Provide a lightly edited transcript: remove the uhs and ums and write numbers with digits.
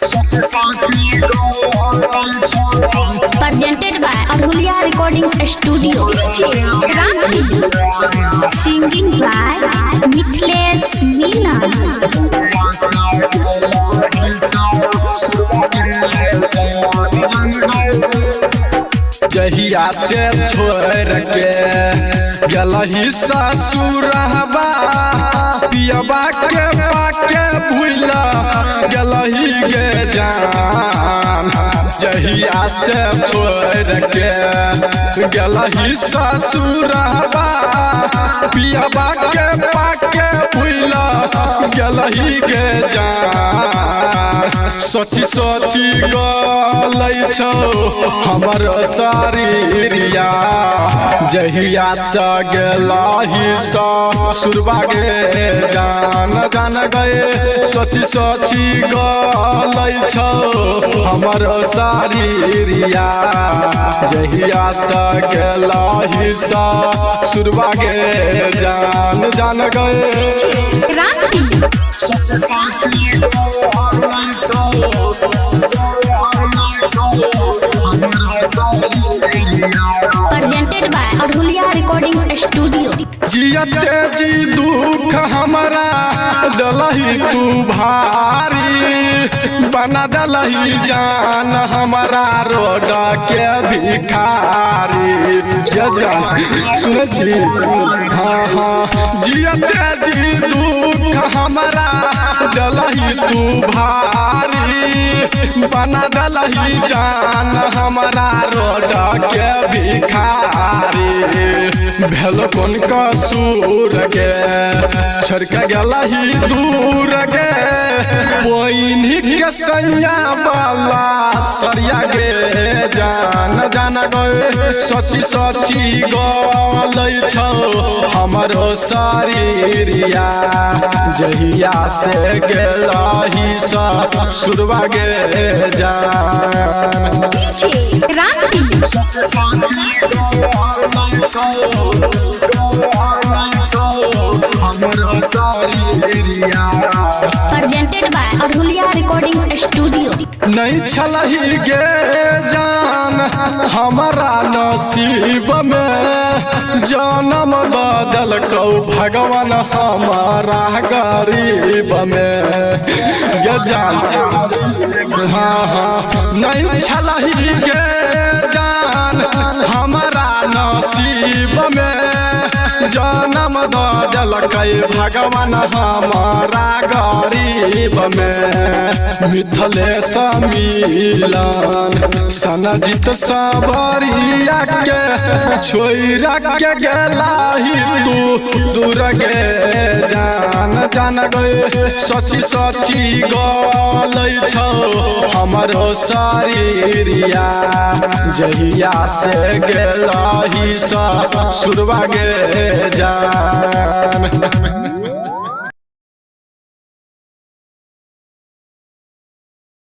Presented by Adhulia Recording Studio. Singing by Nikhilesh Meena. जहिया से छोड़ के गलही ससुरहबा पियबा के पाके भूला गलही गे जान। जहिया से छोड़ के गलही ससुरहबा पियबा के पाके भूला गलही गे जान। सोची सोची गलै छौ हमर शरीरिया जहिया से गेलही ससुरबा गे जान जान गए। सोची सोची गलै छौ हमर शरीरिया जहिया से गेलही ससुरबा गे जान जान गए। Presented by Adhulia Recording Studio. जियते जी दुख हमारा दलही तू भारी बना दलही जान हमारा रोड के भिखारी। सुन छी हाँ हाँ जियते जी दुख हमारा दलही तू भारी बना दलही जान हमारा रोड के भिखारी। भेलो कौन कसूर गे छोड़ के गलही दूर गे पोइनी के सैया वाला सरिया गे जान जान गए। सोची सोची गलै छौ हमरो शरीरिया जहिया से गेलही ससुरबा गे जान। Presented by Adhulia Recording Studio. नहीं छलही गे जान हमारा नसीब में जन्म बदल कौ भगवान हमारा गरीब में गे जान। हाँ हाँ नहीं छलही गे जान हमारा नसीब में जन्म बदल कई भगवान हमारा गरीब में। मिथिलेश मिलन सनजीत सबरिया के छोइरा के गेलही तू दूर गे जान जान गए। सोची सोची गलै छौ हमरो शरीरिया जहिया से गेलही ससुरबा गे जान।